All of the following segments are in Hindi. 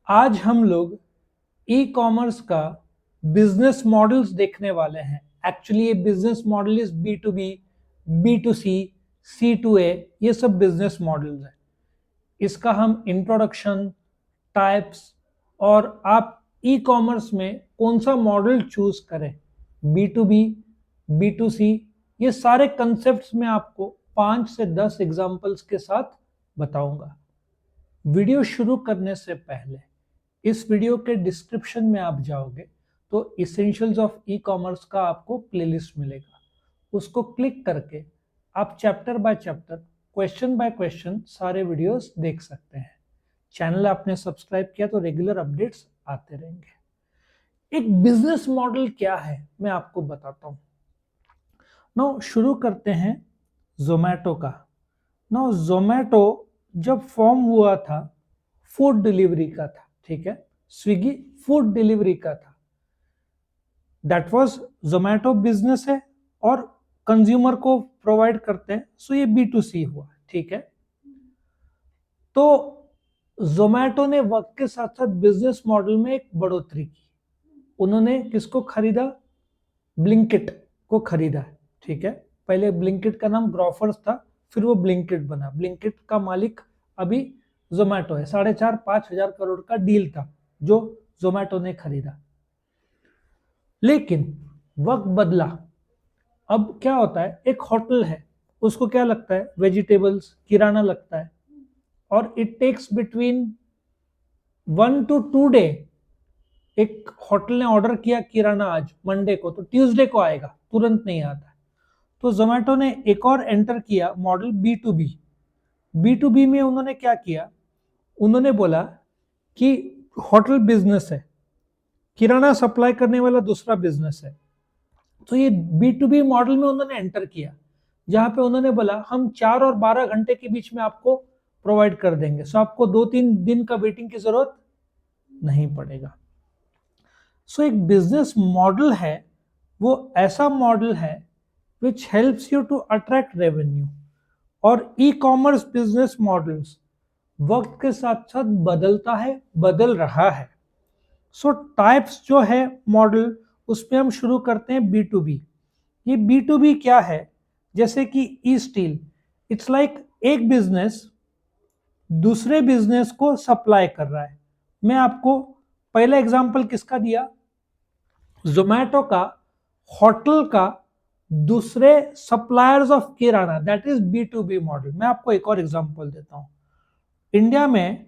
आज हम लोग ई कॉमर्स का बिजनेस मॉडल्स देखने वाले हैं। एक्चुअली ये business model is B to B, B to C, C to A, ये सब बिजनेस मॉडल्स हैं। इसका हम इंट्रोडक्शन, टाइप्स और आप ई कॉमर्स में कौन सा मॉडल चूज करें, बी टू बी टू सी, ये सारे कंसेप्ट्स में आपको 5 से 10 एग्जाम्पल्स के साथ बताऊंगा। वीडियो शुरू करने से पहले इस वीडियो के डिस्क्रिप्शन में आप जाओगे तो इसेंशियल्स ऑफ ई कॉमर्स का आपको प्लेलिस्ट मिलेगा। उसको क्लिक करके आप chapter by chapter, question by question सारे वीडियोस देख सकते हैं। चैनल आपने सब्सक्राइब किया तो रेगुलर अपडेट्स आते रहेंगे। एक बिजनेस मॉडल क्या है मैं आपको बताता हूं। नाउ शुरू करते हैं जोमैटो का। नाउ जोमैटो जब फॉर्म हुआ था फूड डिलीवरी का था, ठीक है। स्विगी फूड डिलीवरी का था, दैट वाज जोमैटो बिजनेस है और कंज्यूमर को प्रोवाइड करते हैं, सो ये बी टू सी हुआ, ठीक है। तो जोमैटो ने वक्त के साथ साथ बिजनेस मॉडल में एक बढ़ोतरी की। उन्होंने किसको खरीदा? ब्लिंकिट को खरीदा, ठीक है। पहले ब्लिंकिट का नाम ग्रोफर्स था, फिर वो ब्लिंकिट बना। ब्लिंकिट का मालिक अभी जोमैटो है। 4.5-5 हजार करोड़ का डील था जो जोमैटो ने खरीदा। लेकिन वक्त बदला। अब क्या होता है, एक होटल है, उसको क्या लगता है, वेजिटेबल्स, किराना लगता है, और it takes between 1 to 2 day. एक होटल ने ऑर्डर किया किराना आज मंडे को, तो ट्यूसडे को आएगा, तुरंत नहीं आता है। तो जोमैटो ने एक और एंटर किया model B to B. B to B में उन्होंने क्या किया, उन्होंने बोला कि होटल बिजनेस है, किराना सप्लाई करने वाला दूसरा बिजनेस है। तो ये बी टू बी मॉडल में उन्होंने एंटर किया, जहां पे उन्होंने बोला हम 4 और 12 घंटे के बीच में आपको प्रोवाइड कर देंगे, सो आपको 2-3 दिन का वेटिंग की जरूरत नहीं पड़ेगा। सो एक बिजनेस मॉडल है, वो ऐसा मॉडल है which helps you to attract revenue. और ई कॉमर्स बिजनेस मॉडल्स वक्त के साथ साथ बदलता है, बदल रहा है। सो टाइप्स जो है मॉडल, उसमें हम शुरू करते हैं बी टू बी। ये बी टू बी क्या है? जैसे कि ई स्टील, इट्स लाइक एक बिजनेस दूसरे बिजनेस को सप्लाई कर रहा है। मैं आपको पहला एग्जांपल किसका दिया, जोमैटो का, होटल का दूसरे सप्लायर्स ऑफ किराना, that is B to B model. मैं आपको एक और एग्जांपल देता हूं। इंडिया में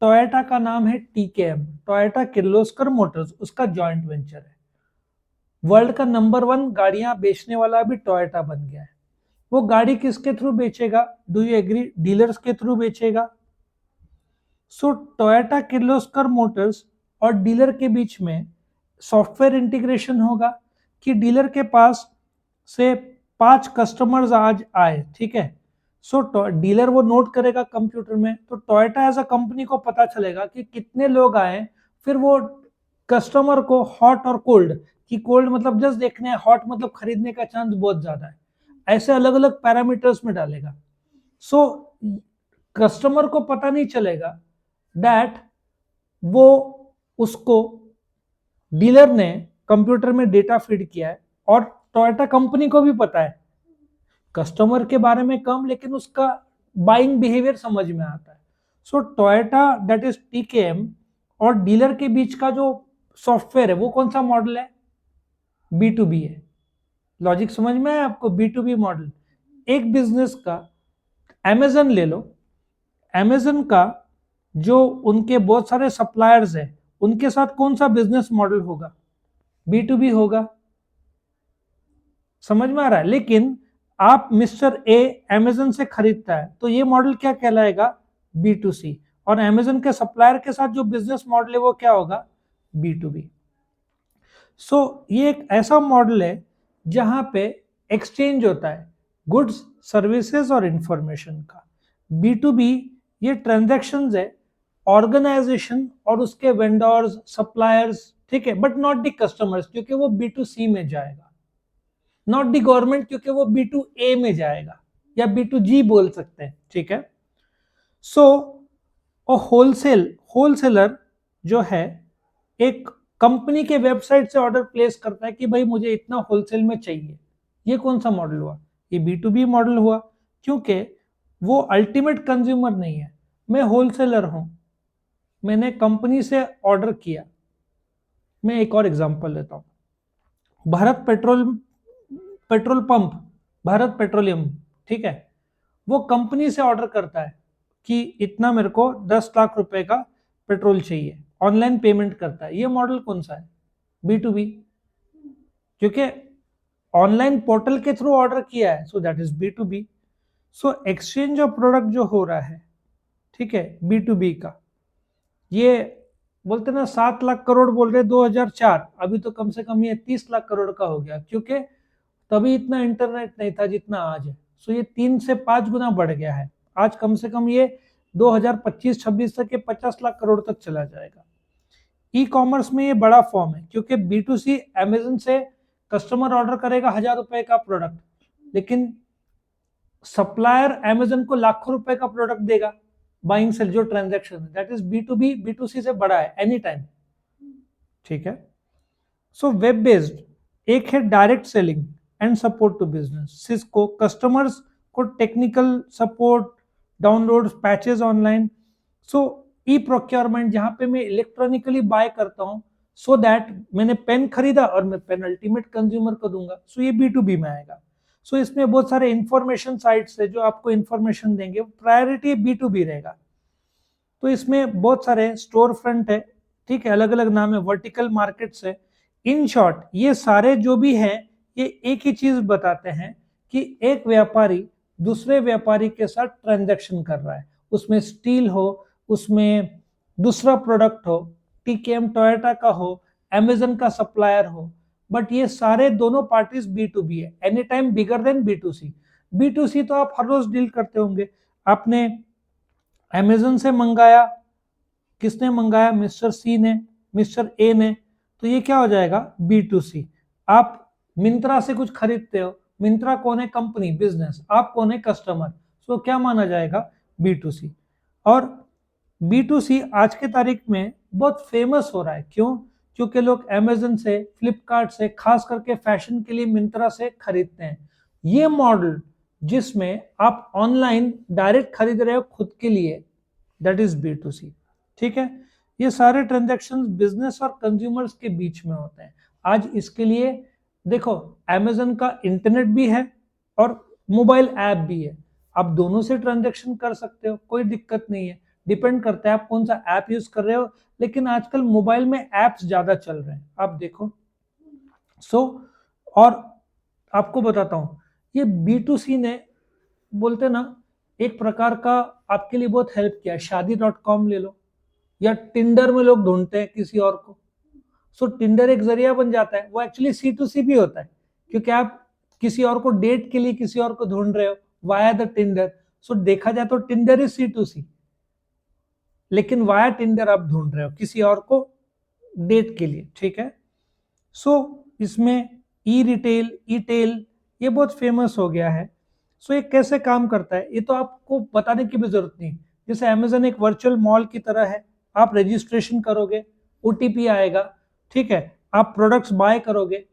टोयोटा का नाम है टीकेएम, टोयोटा किर्लोस्कर मोटर्स, उसका जॉइंट वेंचर है। वर्ल्ड का नंबर 1 गाड़ियां बेचने वाला भी टोयोटा बन गया है। वो गाड़ी किसके थ्रू बेचेगा? Do you agree? डीलर्स के थ्रू बेचेगा। सो टोयोटा किर्लोस्कर मोटर्स और डीलर के बीच में सॉफ्टवेयर इंटीग्रेशन होगा कि डीलर के पास से 5 कस्टमर्स आज आए, ठीक है। सो डीलर वो नोट करेगा कंप्यूटर में, तो टोयोटा एज अ कंपनी को पता चलेगा कि कितने लोग आए। फिर वो कस्टमर को हॉट और कोल्ड, कि कोल्ड मतलब जस्ट देखने, हॉट मतलब खरीदने का चांस बहुत ज्यादा है, ऐसे अलग अलग पैरामीटर्स में डालेगा। सो कस्टमर को पता नहीं चलेगा दैट वो उसको डीलर ने कंप्यूटर में डेटा फीड किया है, और टोयोटा कंपनी को भी पता है कस्टमर के बारे में कम, लेकिन उसका बाइंग बिहेवियर समझ में आता है। सो टोयोटा दैट इज टीकेएम और डीलर के बीच का जो सॉफ्टवेयर है वो कौन सा मॉडल है? बी टू बी है। लॉजिक समझ में आया आपको? B to B model. एक बिजनेस का, अमेजन ले लो, अमेजन का जो उनके बहुत सारे सप्लायर्स है, उनके साथ कौन सा बिजनेस मॉडल होगा? बी टू बी होगा। समझ में आ रहा है? लेकिन आप मिस्टर ए अमेजन से खरीदता है, तो ये मॉडल क्या कहलाएगा? बी टू सी। और अमेजन के सप्लायर के साथ जो बिजनेस मॉडल है वो क्या होगा? B to B. सो ये एक ऐसा मॉडल है जहां पे एक्सचेंज होता है गुड्स, सर्विसेज और इंफॉर्मेशन का। बी टू बी ये ट्रांजैक्शंस है ऑर्गेनाइजेशन और उसके वेंडर्स, सप्लायर्स, ठीक है, बट नॉट द कस्टमर्स, क्योंकि वो बी टू सी में जाएगा। नॉट दी गवर्नमेंट, क्योंकि वो बी टू ए में जाएगा, या बी टू जी बोल सकते हैं, ठीक है। सो होलसेलर जो है एक कंपनी के वेबसाइट से ऑर्डर प्लेस करता है कि भाई मुझे इतना होलसेल में चाहिए, ये कौन सा मॉडल हुआ? ये B2B मॉडल हुआ, क्योंकि वो अल्टीमेट कंज्यूमर नहीं है, मैं होलसेलर हूं, मैंने कंपनी से ऑर्डर किया। मैं एक और एग्जांपल लेता हूं, Bharat petrol pump, Bharat petroleum, ठीक है, वो कंपनी से ऑर्डर करता है कि इतना मेरे को 10 लाख रुपए का पेट्रोल चाहिए, ऑनलाइन पेमेंट करता है। ये मॉडल कौन सा है? B2B, क्योंकि ऑनलाइन पोर्टल के थ्रू ऑर्डर किया है, so that is B2B। So exchange of product जो हो रहा है, ठीक है, B2B का, ये बोलते ना 7 लाख करोड़ बोल रहे 2004, अभी तो कम से कम ये 30 लाख करोड़ का हो गया, क्योंकि तभी इतना इंटरनेट नहीं था जितना आज है। सो ये 3 से 5 गुना बढ़ गया है। आज कम से कम ये 2025-26 तक ये 50 लाख करोड़ तक चला जाएगा। ई कॉमर्स में ये बड़ा फॉर्म है, क्योंकि B2C अमेजन से कस्टमर ऑर्डर करेगा 1000 रुपए का प्रोडक्ट, लेकिन सप्लायर अमेजन को लाखों रुपए का प्रोडक्ट देगा। बाइंग सेल जो ट्रांजैक्शन है, दैट इज B2B B2C से बड़ा है एनी टाइम, ठीक है। सो वेब बेस्ड एक है direct selling and support to business. Cisco customers को technical support, download, patches online. So e procurement, जहां पे मैं इलेक्ट्रॉनिकली बाय करता हूं, सो दैट मैंने पेन खरीदा और मैं पेन अल्टीमेट कंज्यूमर को दूंगा, सो ये B2B में आएगा। सो इसमें बहुत सारे इंफॉर्मेशन साइट्स है जो आपको इंफॉर्मेशन देंगे, प्रायोरिटी B2B रहेगा। तो इसमें बहुत सारे स्टोर फ्रंट है, ठीक है, अलग अलग नाम है, वर्टिकल मार्केट्स है। इन शॉर्ट ये सारे जो भी हैं, ये एक ही चीज बताते हैं कि एक व्यापारी दूसरे व्यापारी के साथ ट्रांजैक्शन कर रहा है, उसमें स्टील हो, उसमें दूसरा प्रोडक्ट हो, TKM टोयोटा का हो, अमेजन का सप्लायर हो, बट ये सारे दोनों पार्टीज B2B है, any time bigger than B2C। B2C तो आप हर रोज डील करते होंगे, आपने अमेजन से मंगाया, किसने मंगाया? मिस्टर सी ने, मिस्टर ए ने, तो ये क्या हो जाएगा? B2C। आप मिंत्रा से कुछ खरीदते हो, मिंत्रा कौन है? कंपनी, बिजनेस, आप कौन है? कस्टमर, सो क्या माना जाएगा? B2C। और B2C आज के तारीख में बहुत फेमस हो रहा है, क्यों? क्योंकि लोग अमेजन से, फ्लिपकार्ट से, खास करके फैशन के लिए मिंत्रा से खरीदते हैं। ये मॉडल जिसमें आप ऑनलाइन डायरेक्ट खरीद रहे हो खुद के लिए, दैट इज B2C, ठीक है। ये सारे ट्रांजैक्शंस बिजनेस और कंज्यूमर्स के बीच में होते हैं। आज इसके लिए देखो, अमेजन का इंटरनेट भी है और मोबाइल ऐप भी है, आप दोनों से ट्रांजैक्शन कर सकते हो, कोई दिक्कत नहीं है। डिपेंड करता है आप कौन सा ऐप यूज कर रहे हो, लेकिन आजकल मोबाइल में ऐप्स ज्यादा चल रहे हैं, आप देखो। सो और आपको बताता हूं, ये B2C ने, बोलते ना, एक प्रकार का आपके लिए बहुत हेल्प किया है। शादी.com ले लो, या टिंडर में लोग ढूंढते हैं किसी और को, सो टिंडर एक जरिया बन जाता है। वो एक्चुअली C2C भी होता है, क्योंकि आप किसी और को डेट के लिए किसी और को ढूंढ रहे हो वाया द टिंडर, सो देखा जाए तो टिंडर इज C2C, लेकिन वाया टिंडर आप ढूंढ रहे हो किसी और को डेट के लिए, ठीक है। सो इसमें ई रिटेल, ई टेल, ये बहुत फेमस हो गया है। सो ये कैसे काम करता है ये तो आपको बताने की भी जरूरत नहीं। जैसे अमेजन एक वर्चुअल मॉल की तरह है, आप रजिस्ट्रेशन करोगे, OTP आएगा, ठीक है, आप प्रोडक्ट्स बाय करोगे,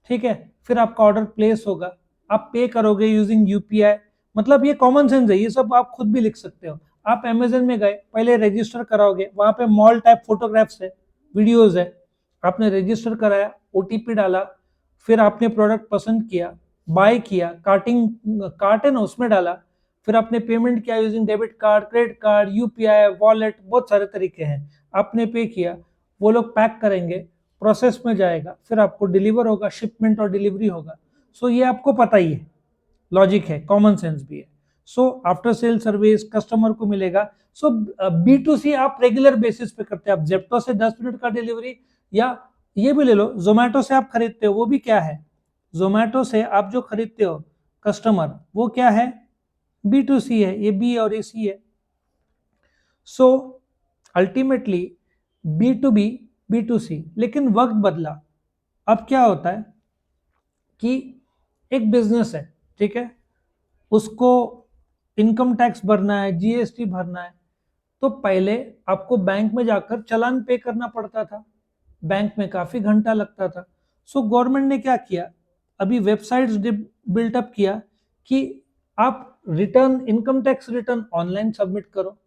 ठीक है, फिर आपका ऑर्डर प्लेस होगा, आप पे करोगे यूजिंग UPI। मतलब ये कॉमन सेंस है, ये सब आप खुद भी लिख सकते हो। आप अमेजन में गए, पहले रजिस्टर कराओगे, वहां पे मॉल टाइप फोटोग्राफ्स है, वीडियोज है, आपने रजिस्टर कराया, OTP डाला, फिर आपने प्रोडक्ट पसंद किया, बाय किया, कार्ट है ना उसमें डाला, फिर आपने पेमेंट किया using debit card, credit card, UPI, wallet, बहुत सारे तरीके हैं। आपने पे किया, वो लोग पैक करेंगे, प्रोसेस में जाएगा, फिर आपको डिलीवर होगा, शिपमेंट और डिलीवरी होगा। सो ये आपको पता ही है, लॉजिक है, कॉमन सेंस भी है। So after sale service customer को मिलेगा। सो B2C आप रेगुलर बेसिस पे करते हैं, आप जेप्टो से 10 मिनट का डिलीवरी, या ये भी ले लो, जोमेटो से आप खरीदते हो, वो भी क्या है? जोमेटो से आप जो खरीदते हो कस्टमर, वो क्या है? B2C है, ये B और ये C है। सो अल्टीमेटली B2B B2C, लेकिन वक्त बदला। अब क्या होता है कि एक बिजनेस है, ठीक है, उसको इनकम टैक्स भरना है, GST भरना है, तो पहले आपको बैंक में जाकर चालान पे करना पड़ता था, बैंक में काफी घंटा लगता था। सो गवर्नमेंट ने क्या किया, अभी वेबसाइट्स बिल्टअप किया कि आप return, income tax return online submit करो,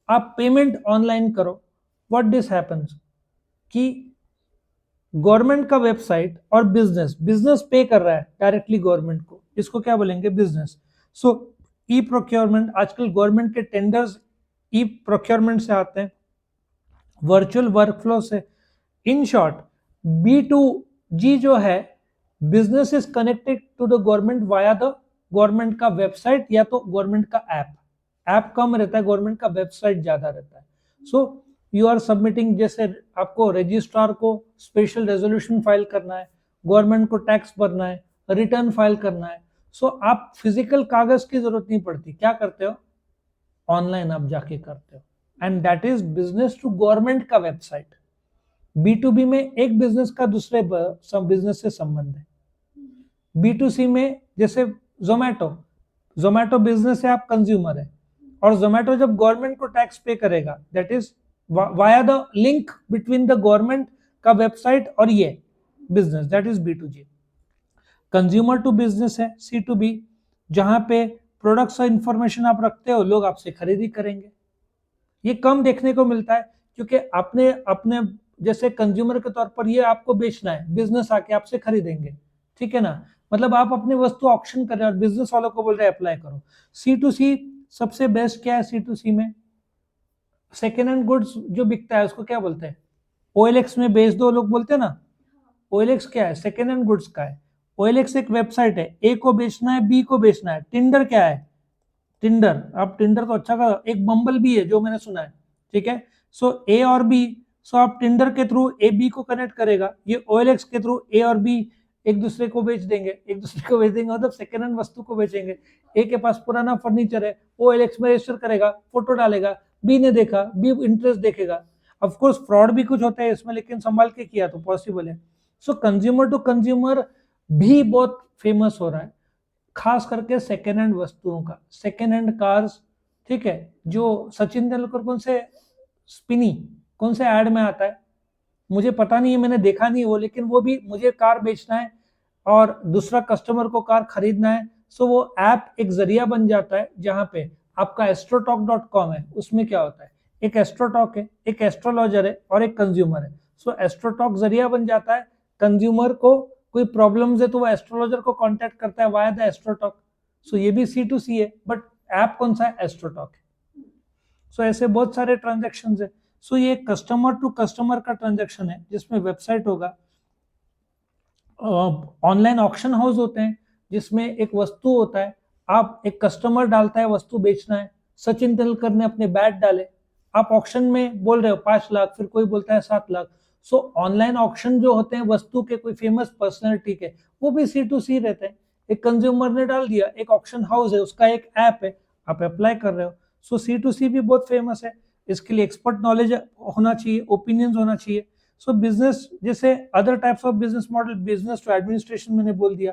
आप पेमेंट ऑनलाइन करो। व्हाट दिस हैपेंस कि गवर्नमेंट का वेबसाइट और बिजनेस बिजनेस पे कर रहा है डायरेक्टली गवर्नमेंट को, इसको क्या बोलेंगे, बिजनेस। सो ई प्रोक्योरमेंट, आजकल गवर्नमेंट के टेंडर्स ई प्रोक्योरमेंट से आते हैं, वर्चुअल वर्कफ्लो से। इन शॉर्ट B2G जो है, business is connected to the government via the government का वेबसाइट या तो गवर्नमेंट का ऐप कम रहता है, गवर्नमेंट का वेबसाइट ज्यादा रहता है। सो यू आर सबमिटिंग, जैसे आपको रजिस्ट्रार को स्पेशल रेजोल्यूशन फाइल करना है, गवर्नमेंट को टैक्स भरना है, रिटर्न फाइल करना है। सो आप फिजिकल कागज की जरूरत नहीं पड़ती, क्या करते हो, ऑनलाइन आप जाके करते हो, and that is business to government का वेबसाइट। B2B में एक बिजनेस का दूसरे बिजनेस से संबंध है। B2C में जैसे जोमैटो बिजनेस है, आप कंज्यूमर है, और जोमैटो जब गवर्नमेंट को टैक्स पे करेगा, that is via the link between the government का वेबसाइट और ये business, that is B2G। Consumer to business है C2B, जहां पे प्रोडक्ट्स और इंफॉर्मेशन आप रखते हो, लोग आपसे खरीदी करेंगे। ये कम देखने को मिलता है क्योंकि आपने अपने जैसे कंज्यूमर के तौर पर ये आपको बेचना है, बिजनेस आके आपसे खरीदेंगे, ठीक है ना, मतलब आप अपनी वस्तु ऑक्शन कर रहे हैं और बिजनेस वालों को बोल रहे हैं अप्लाई करो। C2C सबसे बेस्ट क्या है, C2C में सेकेंड हैंड गुड्स जो बिकता है उसको क्या बोलते हैं, OLX में बेच दो, लोग बोलते हैं ना। OLX क्या है, सेकेंड हैंड गुड्स का है। OLX एक वेबसाइट है, A को बेचना है, B को बेचना है। टिंडर क्या है, टिंडर, आप टिंडर तो अच्छा का, एक बम्बल भी है जो मैंने सुना है, ठीक है। सो A और B, सो आप टिंडर के थ्रू A B को कनेक्ट करेगा, ये OLX के थ्रू A और B एक दूसरे को बेच देंगे, मतलब सेकेंड हैंड वस्तु को बेचेंगे। A के पास पुराना फर्नीचर है, OLX में रजिस्टर करेगा, फोटो डालेगा, B ने देखा, B इंटरेस्ट देखेगा। ऑफ कोर्स फ्रॉड भी कुछ होता है इसमें, लेकिन संभाल के किया तो पॉसिबल है। सो कंज्यूमर टू कंज्यूमर भी बहुत फेमस हो रहा है, खास करके सेकेंड हैंड वस्तुओं का, सेकेंड हैंड कार्स, ठीक है। जो सचिन तेंदुलकर कौन से ऐड में आता है मुझे पता नहीं है, मैंने देखा नहीं वो, लेकिन वो भी मुझे कार बेचना है और दूसरा कस्टमर को कार खरीदना है। सो वो ऐप एक जरिया बन जाता है, जहां पे आपका astrotalk.com है, उसमें क्या होता है, एक एस्ट्रोटॉक है, एक एस्ट्रोलॉजर है और एक कंज्यूमर है। सो एस्ट्रोटॉक जरिया बन जाता है, कंज्यूमर को कोई प्रॉब्लम्स है तो वो एस्ट्रोलॉजर को कांटेक्ट करता है वाया द एस्ट्रोटॉक। सो ये भी C2C है, बट ऐप कौन सा है, एस्ट्रोटॉक है। सो ऐसे बहुत सारे ट्रांजेक्शन है। सो ये कस्टमर टू कस्टमर का ट्रांजेक्शन है, जिसमें वेबसाइट होगा, ऑनलाइन ऑक्शन हाउस होते हैं, जिसमें एक वस्तु होता है, आप एक कस्टमर डालता है वस्तु बेचना है, सचिन तेंदुलकर ने अपने बैट डाले, आप ऑक्शन में बोल रहे हो 5 लाख, फिर कोई बोलता है 7 लाख। सो ऑनलाइन ऑक्शन जो होते हैं वस्तु के, कोई फेमस पर्सनैलिटी के, वो भी C2C रहते हैं। एक कंज्यूमर ने डाल दिया, एक ऑक्शन हाउस है, उसका एक ऐप है, आप अप्लाई कर रहे हो। सो C2C भी बहुत फेमस है, इसके लिए एक्सपर्ट नॉलेज होना चाहिए, ओपिनियंस होना चाहिए। सो बिजनेस, जैसे other types of business model, business to administration मैंने बोल दिया,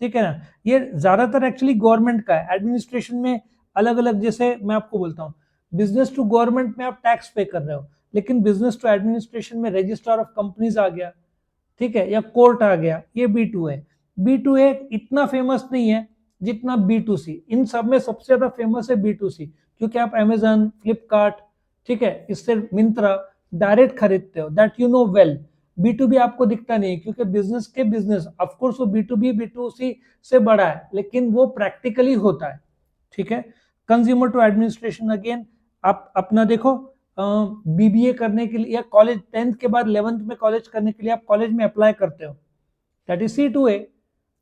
ठीक है ना। ये ज्यादातर एक्चुअली गवर्नमेंट का है, एडमिनिस्ट्रेशन में अलग अलग, जैसे मैं आपको बोलता हूँ, बिजनेस टू गवर्नमेंट में आप टैक्स पे कर रहे हो, लेकिन बिजनेस टू एडमिनिस्ट्रेशन में रजिस्ट्रार ऑफ कंपनीज आ गया, ठीक है, या कोर्ट आ गया, ये B2 है। B2A इतना फेमस नहीं है जितना B2C, इन सब में सबसे ज्यादा फेमस है B2C, क्योंकि आप अमेजन, फ्लिपकार्ट, ठीक है, इससे मिंत्रा डायरेक्ट खरीदते हो, that you know well. B2B आपको दिखता नहीं है, क्योंकि बिजनेस के बिजनेस, ऑफकोर्स वो B2B B2C से बड़ा है, लेकिन वो प्रैक्टिकली होता है, ठीक है। कंज्यूमर टू एडमिनिस्ट्रेशन, अगेन आप अपना देखो, BBA करने के लिए या कॉलेज 10th के बाद 11th में कॉलेज करने के लिए आप कॉलेज में अप्लाई करते हो, दैट इज C2A।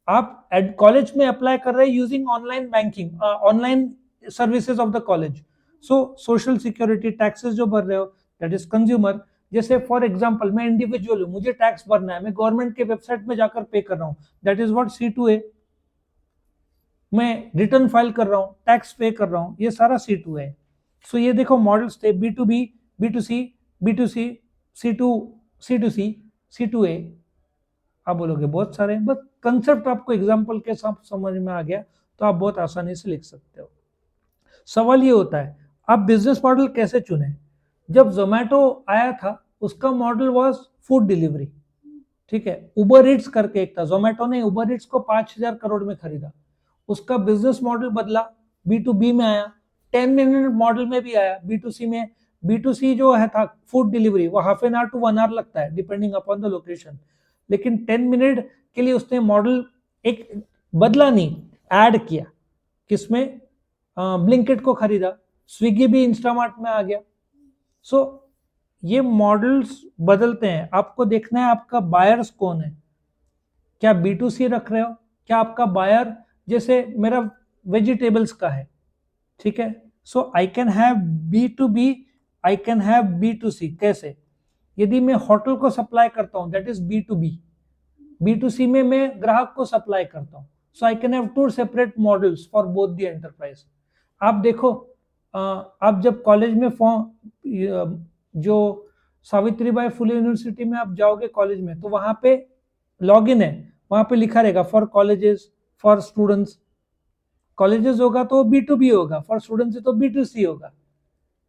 आप कॉलेज में अप्लाई कर रहे हैं using online banking, online services of the college. So social security taxes जो भर रहे हो, दैट इज कंज्यूमर। जैसे फॉर एग्जांपल मैं इंडिविजुअल हूं, मुझे टैक्स भरना है, मैं गवर्नमेंट के वेबसाइट में जाकर पे कर रहा हूं, दैट इज व्हाट C2A। मैं रिटर्न फाइल कर रहा हूं, टैक्स पे कर रहा हूं, ये सारा C2A है। सो ये देखो मॉडल्स थे, B2B, B2C, B2C, C2, C2C, C2A, आप बोलोगे बहुत सारे, बस कंसेप्ट आपको एग्जांपल के साथ समझ में आ गया तो आप बहुत आसानी से लिख सकते हो। सवाल ये होता है, आप बिजनेस मॉडल कैसे चुने? जब जोमेटो आया था उसका मॉडल वाज फूड डिलीवरी, ठीक है। उबर ईट्स करके एक था, जोमेटो ने उबर ईट्स को 5,000 करोड़ में खरीदा, उसका बिजनेस मॉडल बदला, बी टू बी में आया, 10 मिनट मॉडल में भी आया, बी टू सी में। बी टू सी जो है था फूड डिलीवरी, वो half an hour to 1 hour लगता है डिपेंडिंग अपॉन द लोकेशन, लेकिन 10 मिनट के लिए उसने मॉडल एक बदला नहीं, ऐड किया। किसमें? ब्लिंकिट को खरीदा, स्विगी भी इंस्टामार्ट में आ गया। सो ये मॉडल्स बदलते हैं, आपको देखना है आपका बायर्स कौन है। क्या B2C रख रहे हो? क्या आपका बायर, जैसे मेरा वेजिटेबल्स का है, ठीक है, so I can have B2B, I can have B2C। कैसे? यदि मैं होटल को सप्लाई करता हूं दैट इज B2B, B2C में मैं ग्राहक को सप्लाई करता हूं, so I can have two separate models for both the enterprise. आप देखो, आप जब कॉलेज में फॉर्म, जो सावित्रीबाई फुले यूनिवर्सिटी में आप जाओगे कॉलेज में, तो वहां पे लॉगिन है, वहां पे लिखा रहेगा for colleges, for students. Colleges होगा तो B2B होगा, फॉर स्टूडेंट्स तो B2C होगा,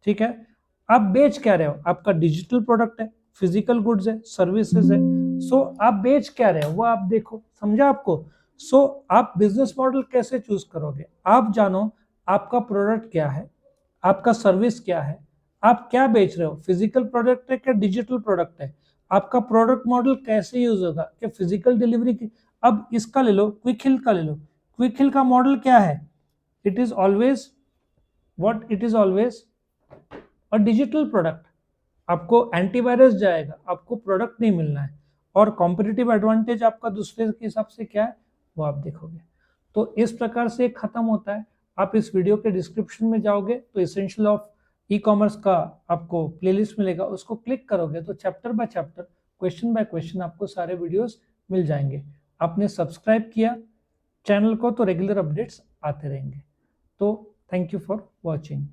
ठीक है। आप बेच क्या रहे हो? आपका डिजिटल प्रोडक्ट है, फिजिकल गुड्स है, सर्विसेज है, सो आप बेच क्या रहे हो वो आप देखो, समझा आपको? सो आप बिजनेस मॉडल कैसे चूज करोगे? आप जानो आपका प्रोडक्ट क्या है, आपका सर्विस क्या है, आप क्या बेच रहे हो, फिजिकल प्रोडक्ट है क्या डिजिटल प्रोडक्ट है, आपका प्रोडक्ट मॉडल कैसे यूज होगा, क्या फिजिकल डिलीवरी की। अब इसका ले लो, क्विक हिल का ले लो, क्विक हिल का मॉडल क्या है? It is always what, it is always a digital product. आपको एंटीवायरस जाएगा, आपको प्रोडक्ट नहीं मिलना है, और कॉम्पिटिटिव एडवांटेज आपका दूसरे के हिसाब से क्या है वो आप देखोगे। तो इस प्रकार से खत्म होता है। आप इस वीडियो के डिस्क्रिप्शन में जाओगे तो एसेंशियल ऑफ ई कॉमर्स का आपको प्लेलिस्ट मिलेगा, उसको क्लिक करोगे तो chapter by chapter, question by question आपको सारे वीडियोस मिल जाएंगे। आपने सब्सक्राइब किया चैनल को तो रेगुलर अपडेट्स आते रहेंगे। तो थैंक यू फॉर वॉचिंग।